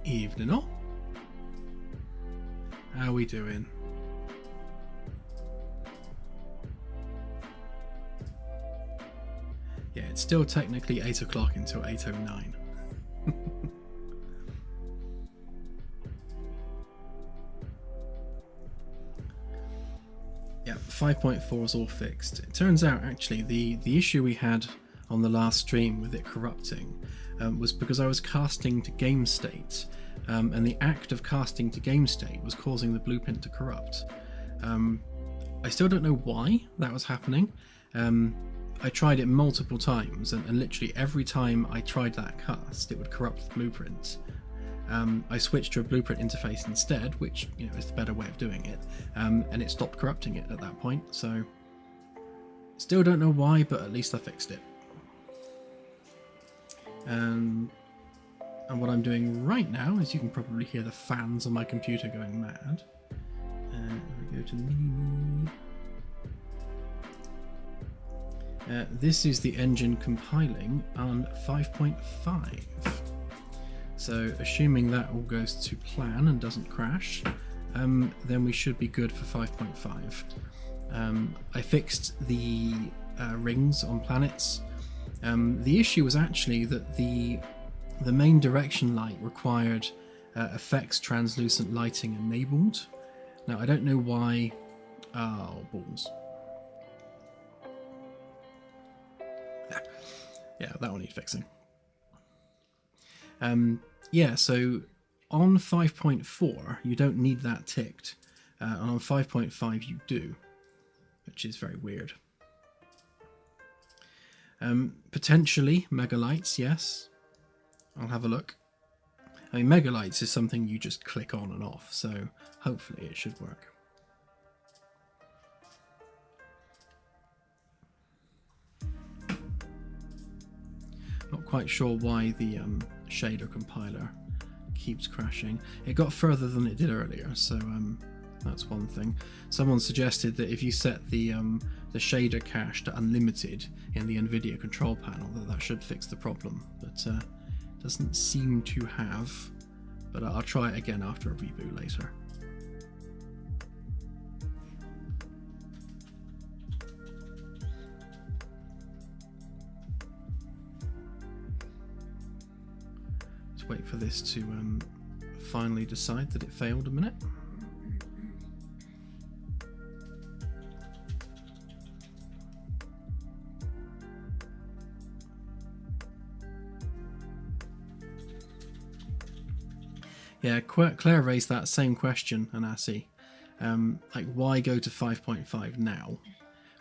Evening all. How we doing? Yeah, it's still technically 8 o'clock until 8:09. Yeah, 5.4 is all fixed. It turns out actually the issue we had on the last stream with it corrupting was because I was casting to game state, and the act of casting to game state was causing the blueprint to corrupt. I still don't know why that was happening. I tried it multiple times, and literally every time I tried that cast, it would corrupt the blueprint. I switched to a blueprint interface instead, which is the better way of doing it, and it stopped corrupting it at that point. So, still don't know why, but at least I fixed it. And what I'm doing right now is you can probably hear the fans on my computer going mad. We go to mini. This is the engine compiling on 5.5. So assuming that all goes to plan and doesn't crash, then we should be good for 5.5. I fixed the rings on planets. The issue was actually that the main direction light required effects translucent lighting enabled. Now I don't know why. Oh, balls. Yeah, that will need fixing. Yeah, so on 5.4 you don't need that ticked, and on 5.5 you do, which is very weird. Potentially megalights, yes. I'll have a look. I mean, megalights is something you just click on and off, so hopefully it should work. Not quite sure why the shader compiler keeps crashing. It got further than it did earlier, so that's one thing. Someone suggested that if you set the shader cache to unlimited in the NVIDIA control panel, that should fix the problem, but doesn't seem to have. But I'll try it again after a reboot later. Let's wait for this to finally decide that it failed a minute. Yeah, Claire raised that same question, Anasi. Like, why go to 5.5 now?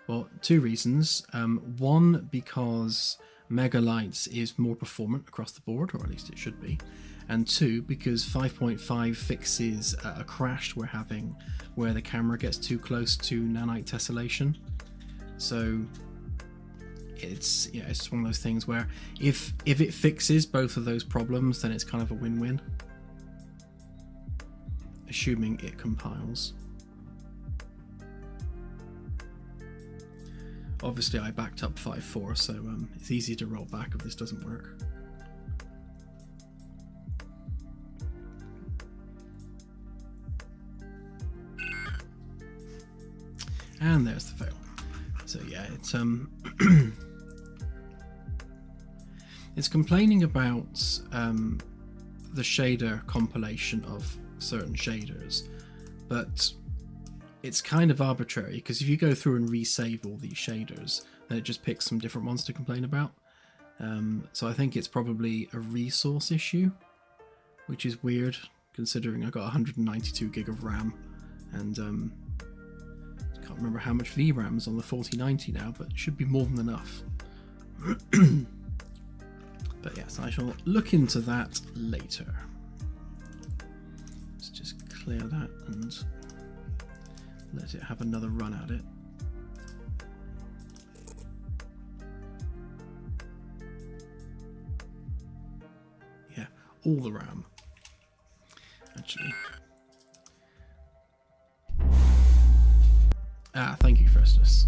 Well, two reasons. One, because Megalights is more performant across the board, or at least it should be. And two, because 5.5 fixes a crash we're having where the camera gets too close to nanite tessellation. So it's just one of those things where if it fixes both of those problems, then it's kind of a win-win. Assuming it compiles. Obviously I backed up 5.4, so it's easy to roll back if this doesn't work. And there's the fail. So yeah, it's it's complaining about the shader compilation of certain shaders, but it's kind of arbitrary, because if you go through and resave all these shaders, then it just picks some different ones to complain about. So I think it's probably a resource issue, which is weird considering I got 192 gig of RAM, and I can't remember how much VRAM is on the 4090 now, but it should be more than enough. But yes, I shall look into that later. Just clear that and let it have another run at it. Yeah, all the RAM, actually. Thank you, Festus.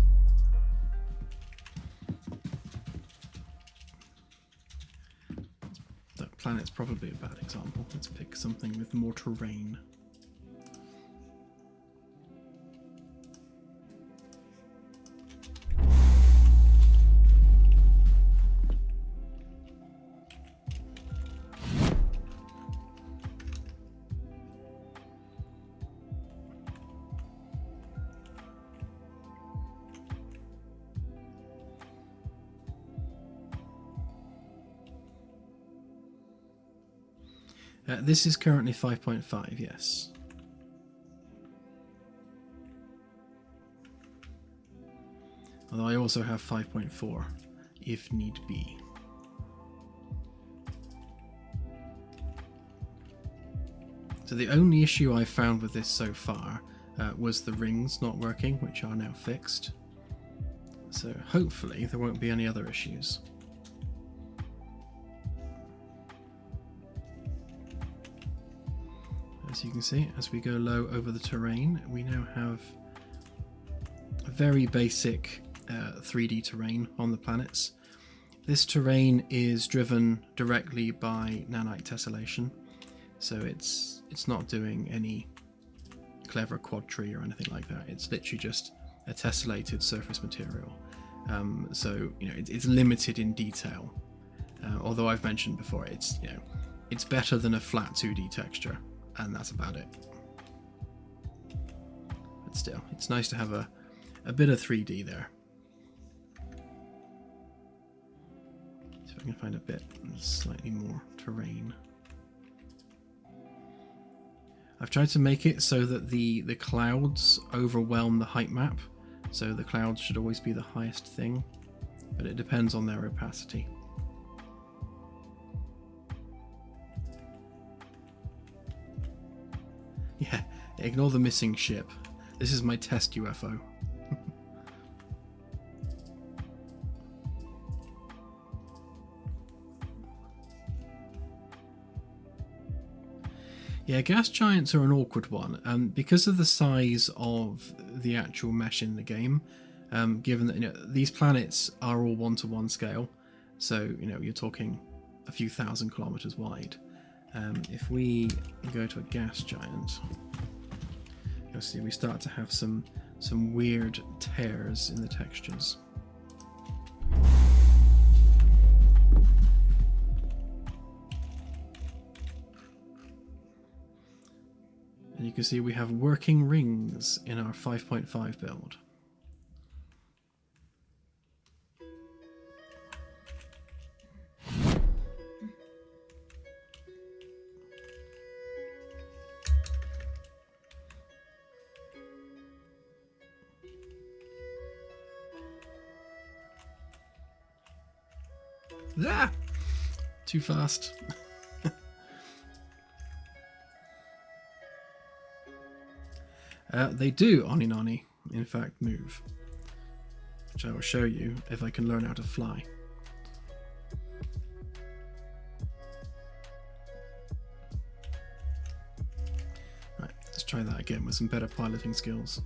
So planet's probably a bad example. Let's pick something with more terrain. This is currently 5.5, yes. Although I also have 5.4, if need be. So the only issue I've found with this so far was the rings not working, which are now fixed. So hopefully there won't be any other issues. As you can see, as we go low over the terrain, we now have a very basic 3D terrain on the planets. This terrain is driven directly by nanite tessellation, so it's not doing any clever quad tree or anything like that. It's literally just a tessellated surface material. So it's limited in detail. Although I've mentioned before, it's better than a flat 2D texture. And that's about it. But still, it's nice to have a bit of 3D there. See if I can find a bit slightly more terrain. I've tried to make it so that the clouds overwhelm the height map. So the clouds should always be the highest thing, but it depends on their opacity. Yeah, ignore the missing ship. This is my test UFO. Yeah, gas giants are an awkward one. Because of the size of the actual mesh in the game, given that these planets are all 1-to-1 scale, so you're talking a few thousand kilometers wide. If we go to a gas giant, you'll see we start to have some weird tears in the textures. And you can see we have working rings in our 5.5 build. Ah! Too fast. They do, Oni, in fact, move. Which I will show you if I can learn how to fly. Right, let's try that again with some better piloting skills.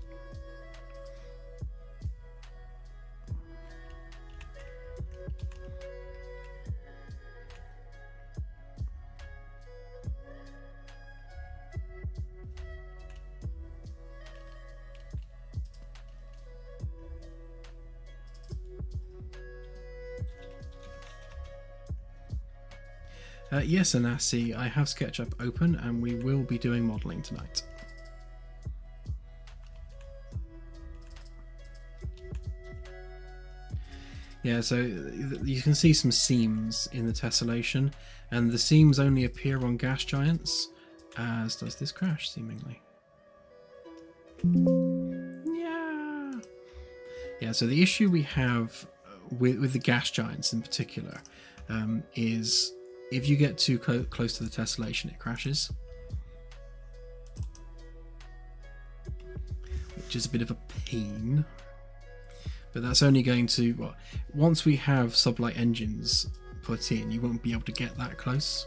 Yes, Anasi, I have SketchUp open and we will be doing modelling tonight. Yeah, so you can see some seams in the tessellation, and the seams only appear on gas giants, as does this crash, seemingly. Yeah, so the issue we have with the gas giants in particular is if you get too close to the tessellation, it crashes. Which is a bit of a pain. But that's only going to... Well, once we have sublight engines put in, you won't be able to get that close.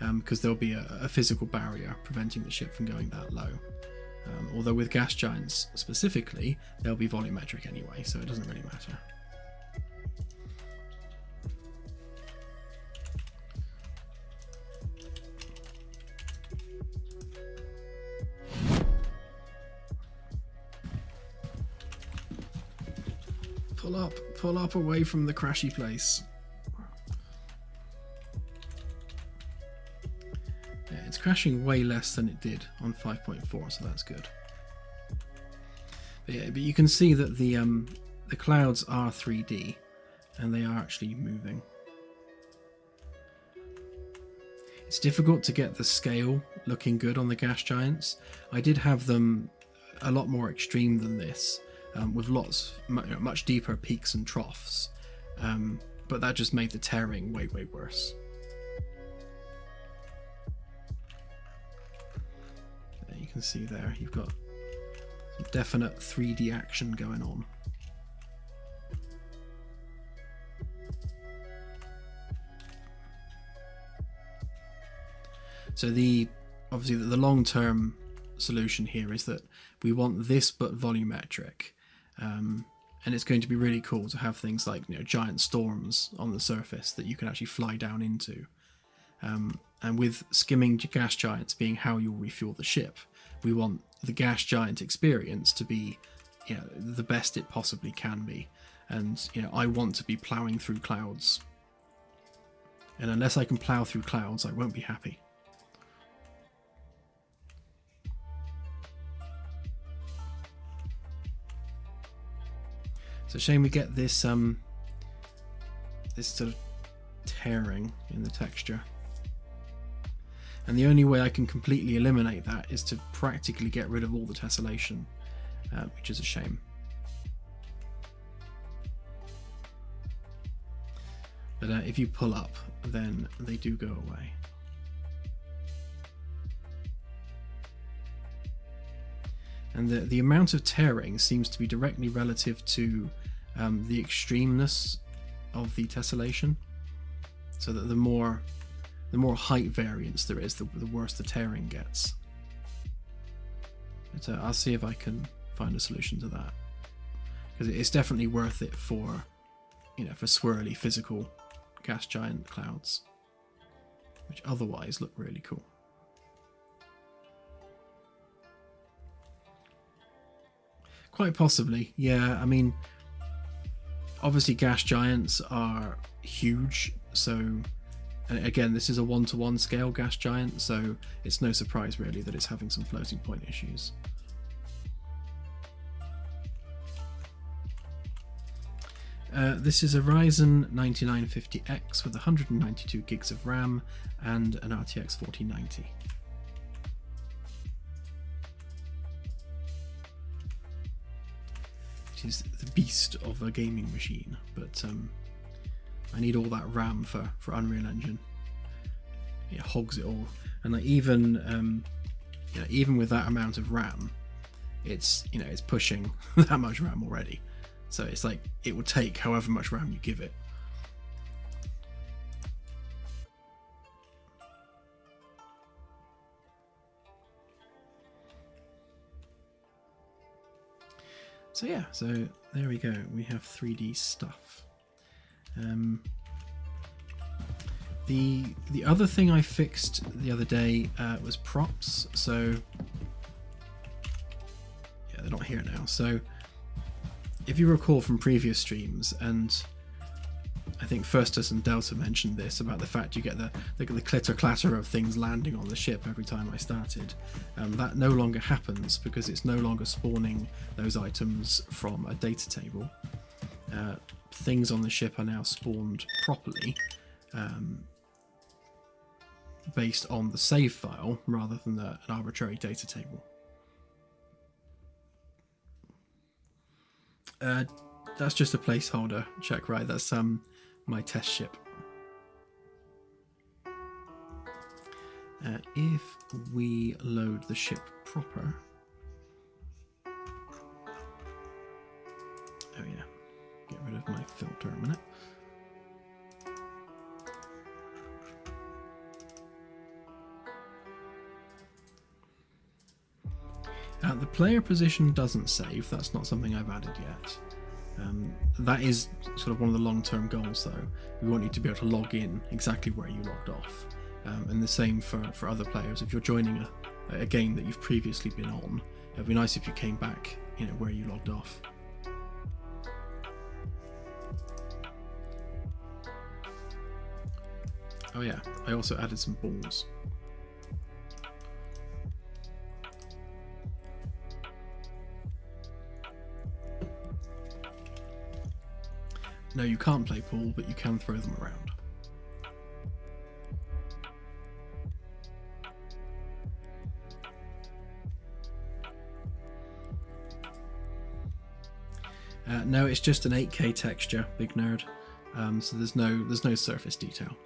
Because there'll be a physical barrier preventing the ship from going that low. Although with gas giants specifically, they'll be volumetric anyway, so it doesn't really matter. pull up away from the crashy place. Yeah, it's crashing way less than it did on 5.4, so that's good. But yeah, but you can see that the clouds are 3D, and they are actually moving. It's difficult to get the scale looking good on the gas giants. I did have them a lot more extreme than this, with much deeper peaks and troughs, but that just made the tearing way worse. You can see there you've got some definite 3D action going on. So obviously the long-term solution here is that we want this but volumetric, and it's going to be really cool to have things like, you know, giant storms on the surface that you can actually fly down into, and with skimming gas giants being how you'll refuel the ship, we want the gas giant experience to be, you know, the best it possibly can be. And, you know, I want to be ploughing through clouds, and unless I can plough through clouds, I won't be happy. It's a shame we get this this sort of tearing in the texture, and the only way I can completely eliminate that is to practically get rid of all the tessellation, which is a shame. But if you pull up, then they do go away. And the amount of tearing seems to be directly relative to the extremeness of the tessellation. So that the more height variance there is, the worse the tearing gets. But I'll see if I can find a solution to that, because it's definitely worth it for, you know, for swirly physical gas giant clouds, which otherwise look really cool. Quite possibly, yeah. I mean, obviously gas giants are huge, so, and again, this is a 1-to-1 scale gas giant, so it's no surprise really that it's having some floating point issues. This is a Ryzen 9950X with 192 gigs of RAM and an RTX 4090. Is the beast of a gaming machine, but I need all that RAM for Unreal Engine. It hogs it all, and like even even with that amount of RAM, it's pushing that much RAM already. So it's like it will take however much RAM you give it. So yeah, so there we go. We have 3D stuff. The other thing I fixed the other day was props. So yeah, they're not here now. So if you recall from previous streams, and I think Firstus and Delta mentioned this about the fact you get the clitter clatter of things landing on the ship every time I started. That no longer happens because it's no longer spawning those items from a data table. Things on the ship are now spawned properly, based on the save file rather than an arbitrary data table. That's just a placeholder check, right? That's my test ship. If we load the ship proper, oh yeah, get rid of my filter a minute. The player position doesn't save. That's not something I've added yet. That is sort of one of the long-term goals, though. We want you to be able to log in exactly where you logged off, and the same for other players. If you're joining a game that you've previously been on, it'd be nice if you came back, where you logged off. Oh yeah, I also added some balls. No, you can't play pool, but you can throw them around. No, it's just an 8K texture, big nerd. So there's no surface detail.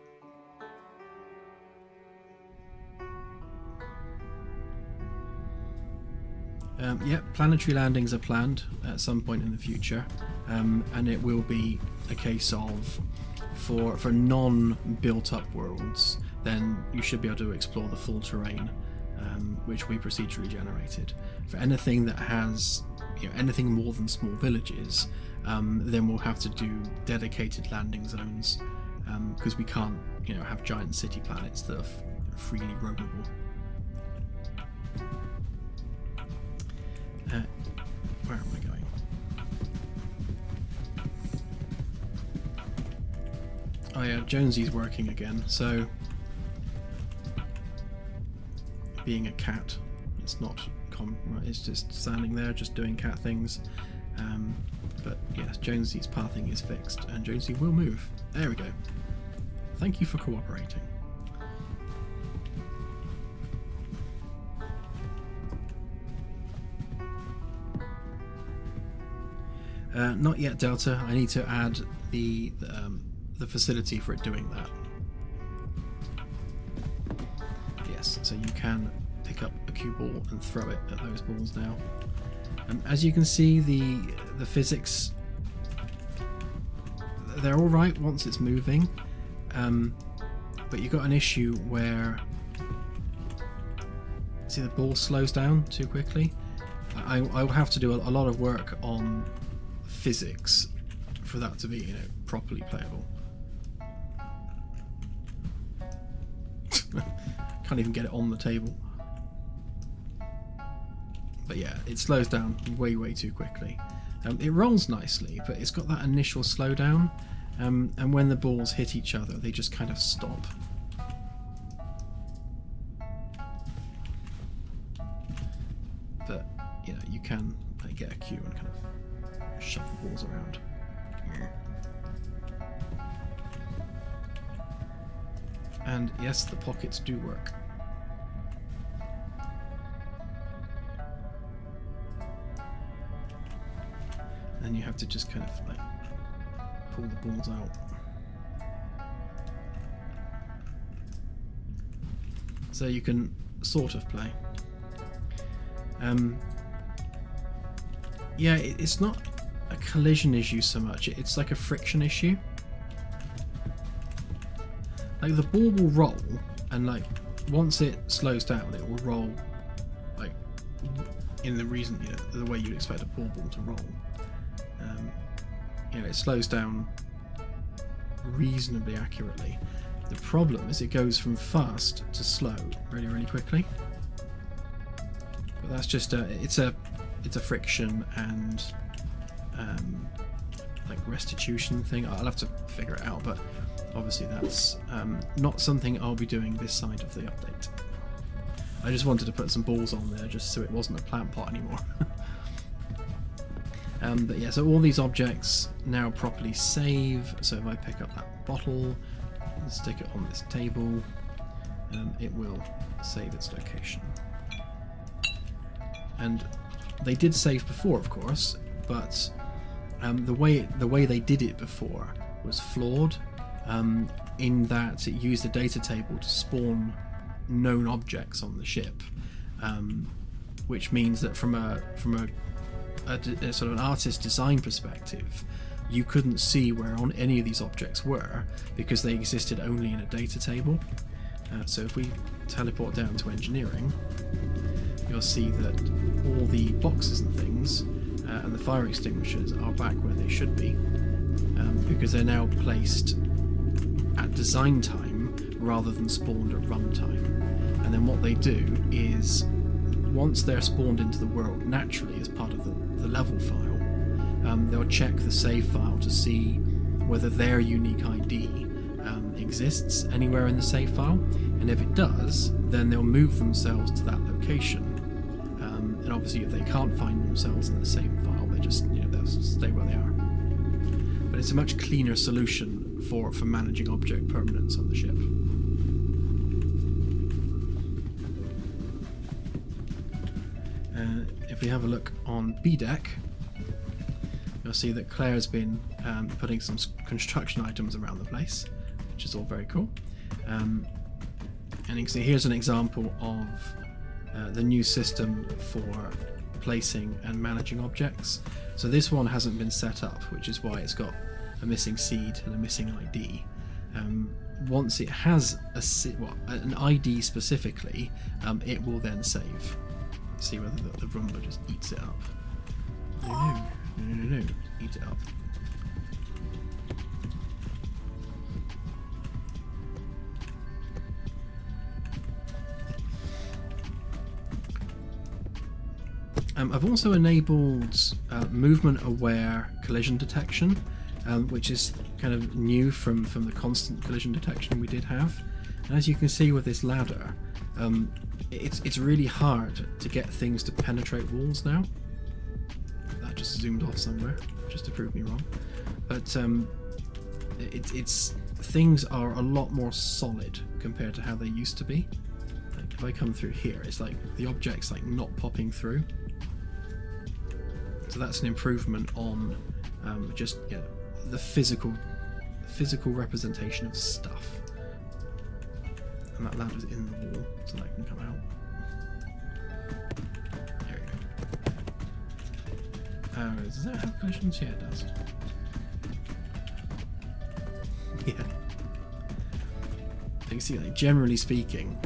Yep, planetary landings are planned at some point in the future, and it will be a case of for non-built-up worlds, then you should be able to explore the full terrain, which we procedurally generated. For anything that has anything more than small villages, then we'll have to do dedicated landing zones, because we can't have giant city planets that are freely roamable. Where am I going? Oh yeah, Jonesy's working again, so being a cat, it's not it's just standing there just doing cat things. But yes, Jonesy's pathing is fixed and Jonesy will move. There we go. Thank you for cooperating. Not yet, Delta. I need to add the facility for it doing that. Yes, so you can pick up a cue ball and throw it at those balls now. As you can see, the physics, they're all right once it's moving, but you've got an issue where, see, the ball slows down too quickly. I will have to do a lot of work on physics for that to be properly playable. Can't even get it on the table. But yeah, it slows down way too quickly. It rolls nicely, but it's got that initial slowdown, and when the balls hit each other, they just kind of stop. But you can get a cue and kind of shove the balls around. And yes, the pockets do work. Then you have to just kind of pull the balls out. So you can sort of play. Yeah, it's not a collision issue so much, it's like a friction issue. Like the ball will roll, and once it slows down, it will roll in the the way you'd expect a ball to roll. It slows down reasonably accurately. The problem is it goes from fast to slow really quickly. But that's just it's a friction and restitution thing. I'll have to figure it out, but obviously that's not something I'll be doing this side of the update. I just wanted to put some balls on there just so it wasn't a plant pot anymore. But yeah, so all these objects now properly save. So if I pick up that bottle and stick it on this table, it will save its location. And they did save before, of course, but the way they did it before was flawed, in that it used a data table to spawn known objects on the ship, which means that from a sort of an artist design perspective, you couldn't see where on any of these objects were because they existed only in a data table. So if we teleport down to engineering, you'll see that all the boxes and things and the fire extinguishers are back where they should be, because they're now placed at design time rather than spawned at runtime. And then what they do is, once they're spawned into the world naturally as part of the level file, they'll check the save file to see whether their unique ID exists anywhere in the save file, and if it does, then they'll move themselves to that location. And obviously, if they can't find themselves in the same file, they just they'll stay where they are. But it's a much cleaner solution for managing object permanence on the ship. If we have a look on B deck, you'll see that Claire's been putting some construction items around the place, which is all very cool. And you can see here's an example of the new system for placing and managing objects. So this one hasn't been set up, which is why it's got a missing seed and a missing ID. Once it has an ID specifically, it will then save. See whether the Roomba just eats it up. No, eat it up. I've also enabled movement-aware collision detection, which is kind of new from the constant collision detection we did have. And as you can see with this ladder, it's really hard to get things to penetrate walls now. That just zoomed off somewhere, just to prove me wrong. But things are a lot more solid compared to how they used to be. Like if I come through here, it's like the object's like not popping through. So that's an improvement on the physical representation of stuff. And that ladder's in the wall, so that can come out. There we go. Does that have collisions? Yeah, it does. Yeah. You can see, like, generally speaking,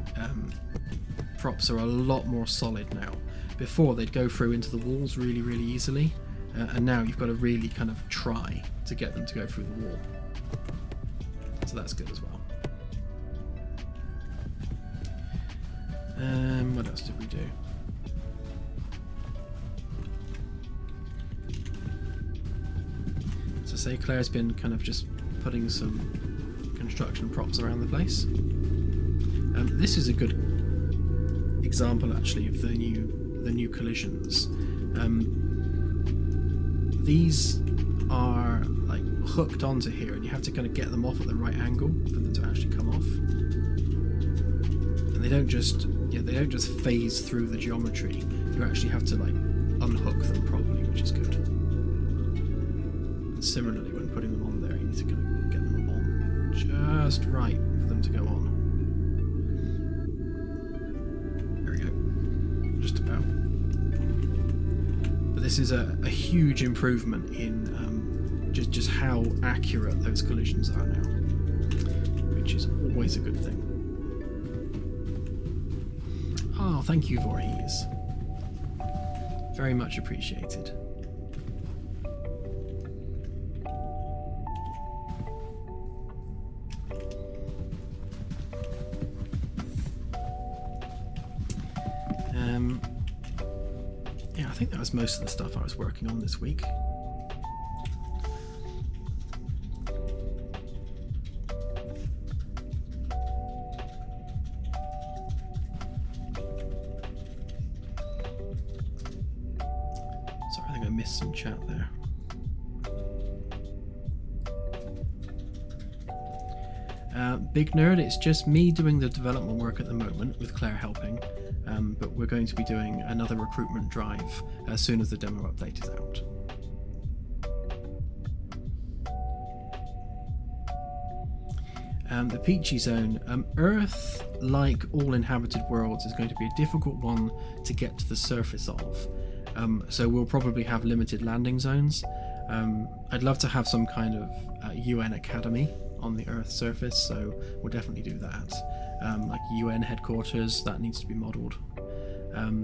props are a lot more solid now. Before, they'd go through into the walls really, really easily, and now you've got to really kind of try to get them to go through the wall. So that's good as well. What else did we do? So say Claire's been kind of just putting some construction props around the place. This is a good example actually of the new collisions. These are like hooked onto here, and you have to kind of get them off at the right angle for them to actually come off. And they don't just phase through the geometry. You actually have to like unhook them properly, which is good. And similarly, when putting them on there, you need to kind of get them on just right for them to go on. There we go. Just about. But this is a huge improvement in just how accurate those collisions are now, which is always a good thing. Oh, thank you, Voorhees. Very much appreciated. Yeah, I think that was most of the stuff I was working on this week. Some chat there. Big Nerd, it's just me doing the development work at the moment with Claire helping, but we're going to be doing another recruitment drive as soon as the demo update is out. The Peachy Zone. Earth, like all inhabited worlds, is going to be a difficult one to get to the surface of. So we'll probably have limited landing zones. I'd love to have some kind of UN academy on the Earth's surface, so we'll definitely do that. Like UN headquarters, that needs to be modelled.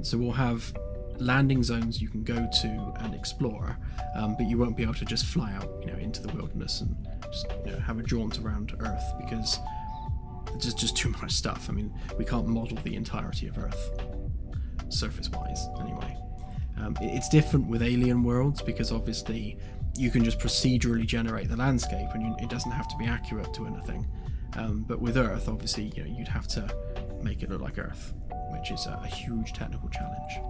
So we'll have landing zones you can go to and explore, but you won't be able to just fly out, into the wilderness and just have a jaunt around Earth, because there's just too much stuff. I mean, we can't model the entirety of Earth, surface-wise, anyway. It's different with alien worlds, because obviously you can just procedurally generate the landscape and it doesn't have to be accurate to anything. But with Earth, obviously, you'd have to make it look like Earth, which is a huge technical challenge.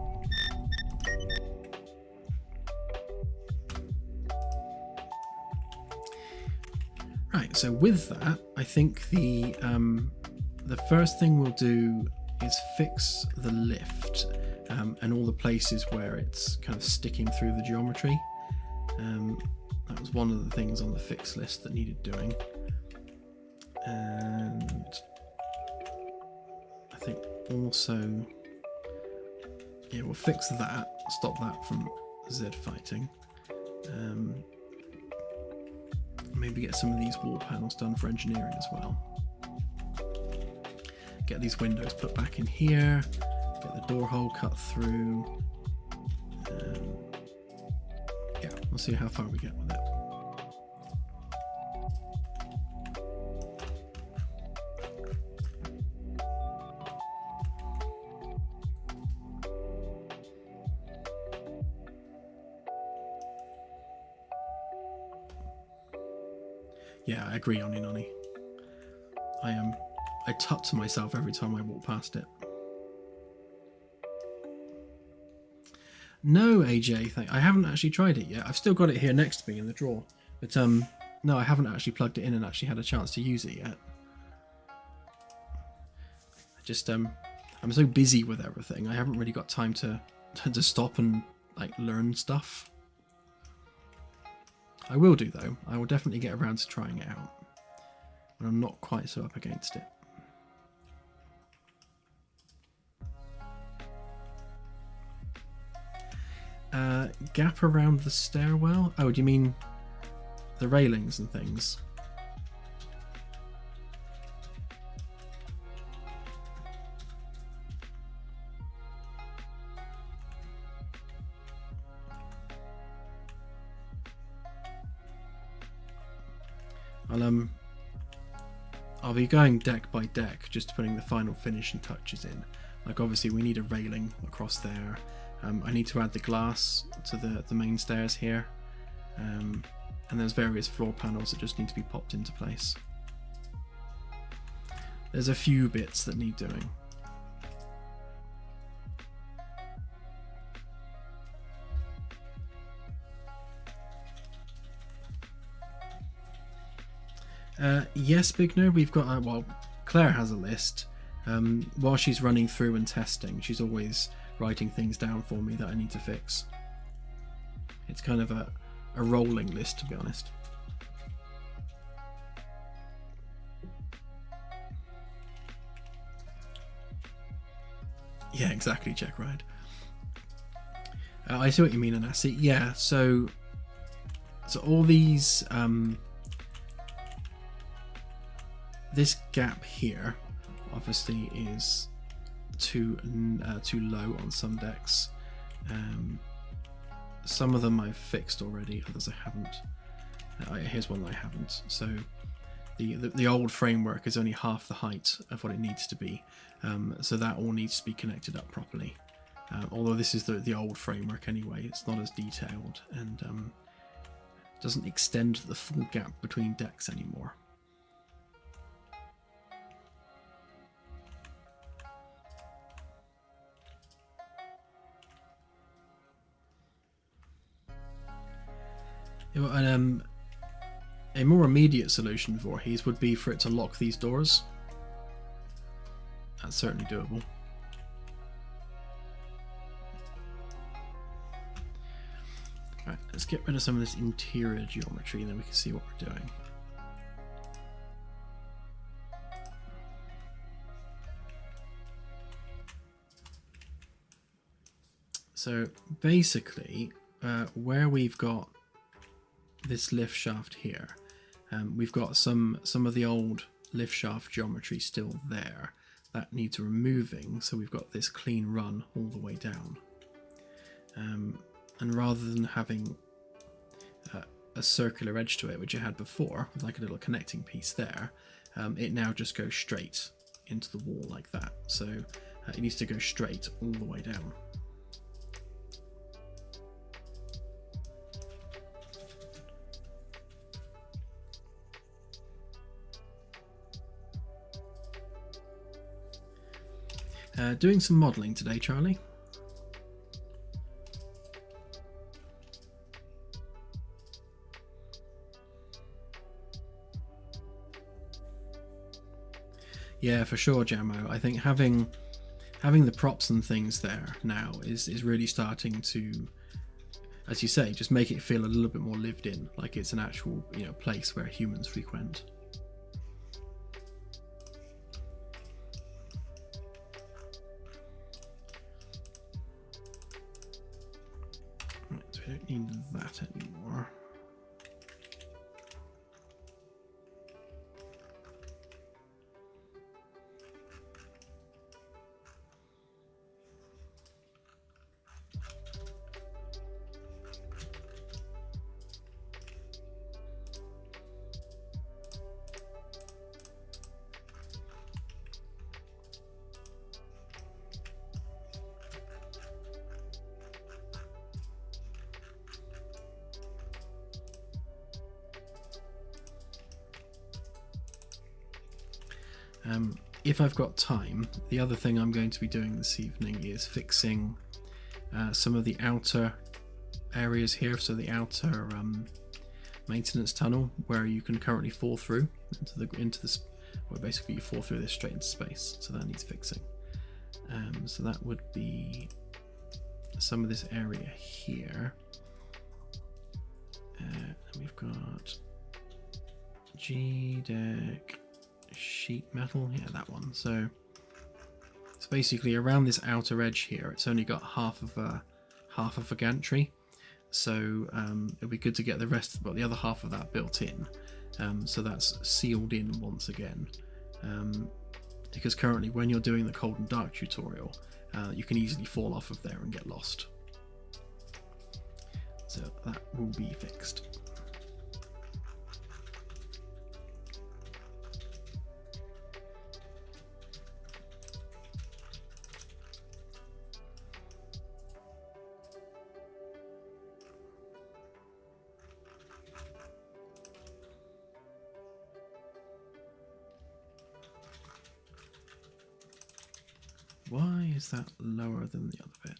Right, so with that, I think the first thing we'll do is fix the lift and all the places where it's kind of sticking through the geometry. That was one of the things on the fix list that needed doing. And I think also, yeah, we'll fix that, stop that from Z fighting. Maybe get some of these wall panels done for engineering as well. Get these windows put back in here, get the door hole cut through. Yeah, we'll see how far we get with it. Yeah, I agree, Oni Noni. I tut to myself every time I walk past it. No, AJ, I haven't actually tried it yet. I've still got it here next to me in the drawer. But no, I haven't actually plugged it in and actually had a chance to use it yet. I just I'm so busy with everything. I haven't really got time to stop and like learn stuff. I will do though. I will definitely get around to trying it out when I'm not quite so up against it. Gap around the stairwell? Oh, do you mean the railings and things? I'll be going deck by deck, just putting the final finishing touches in. Like obviously we need a railing across there. I need to add the glass to the main stairs here. And there's various floor panels that just need to be popped into place. There's a few bits that need doing. Yes, Big Nerd, we've got, well, Claire has a list. While she's running through and testing, she's always writing things down for me that I need to fix. It's kind of a rolling list, to be honest. Yeah, exactly, Check Ride. I see what you mean, Anasi. Yeah, so all these this gap here obviously is too low on some decks. Some of them I've fixed already, others I haven't. Here's one that I haven't. So the old framework is only half the height of what it needs to be, so that all needs to be connected up properly. Although this is the old framework anyway, it's not as detailed and doesn't extend the full gap between decks anymore. And a more immediate solution for Voorhees would be for it to lock these doors. That's certainly doable. Alright, let's get rid of some of this interior geometry and then we can see what we're doing. So basically, where we've got this lift shaft here, we've got some of the old lift shaft geometry still there that needs removing, so we've got this clean run all the way down, and rather than having a circular edge to it which it had before with like a little connecting piece there, it now just goes straight into the wall like that, so it needs to go straight all the way down. Doing some modelling today, Charlie. Yeah, for sure, Jamo. I think having the props and things there now is really starting to, as you say, just make it feel a little bit more lived in, like it's an actual place where humans frequent. Right, so we don't need that anymore. If I've got time, the other thing I'm going to be doing this evening is fixing some of the outer areas here, so the outer maintenance tunnel where you can currently fall through into this, where basically you fall through this straight into space, so that needs fixing. So that would be some of this area here. And we've got G-deck sheet metal, yeah, that one. So it's basically around this outer edge here. It's only got half of a gantry, so it'll be good to get the rest, but the other half of that built in. So that's sealed in once again, because currently when you're doing the cold and dark tutorial, you can easily fall off of there and get lost. So that will be fixed. Why is that lower than the other bit?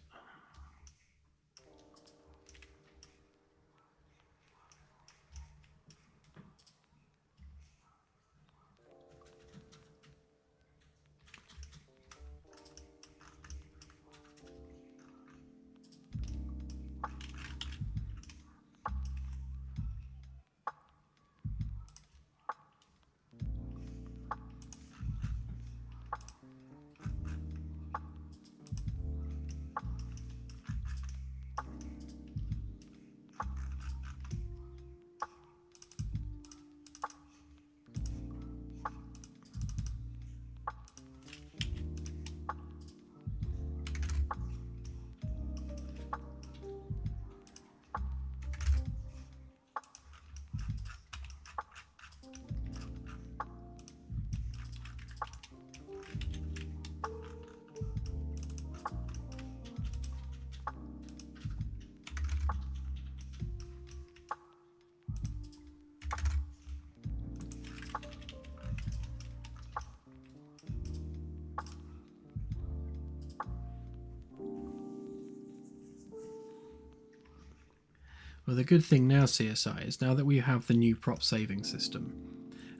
Well, the good thing now, CSI, is now that we have the new prop saving system,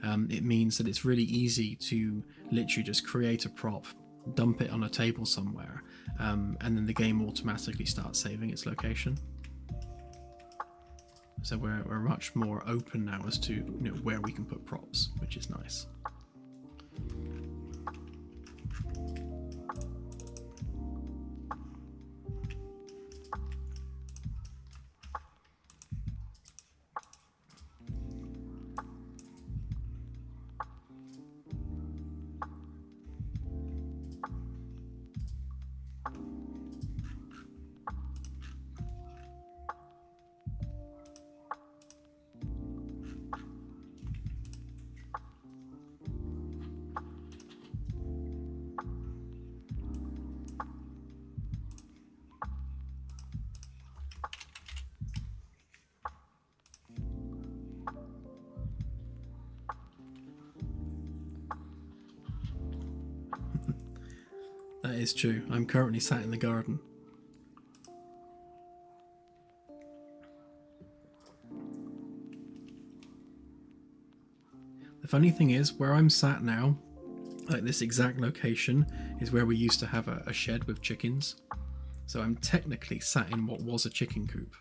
it means that it's really easy to literally just create a prop, dump it on a table somewhere, and then the game automatically starts saving its location. So we're much more open now as to where we can put props, which is nice. That is true. I'm currently sat in the garden. The funny thing is, where I'm sat now, like this exact location, is where we used to have a shed with chickens. So I'm technically sat in what was a chicken coop.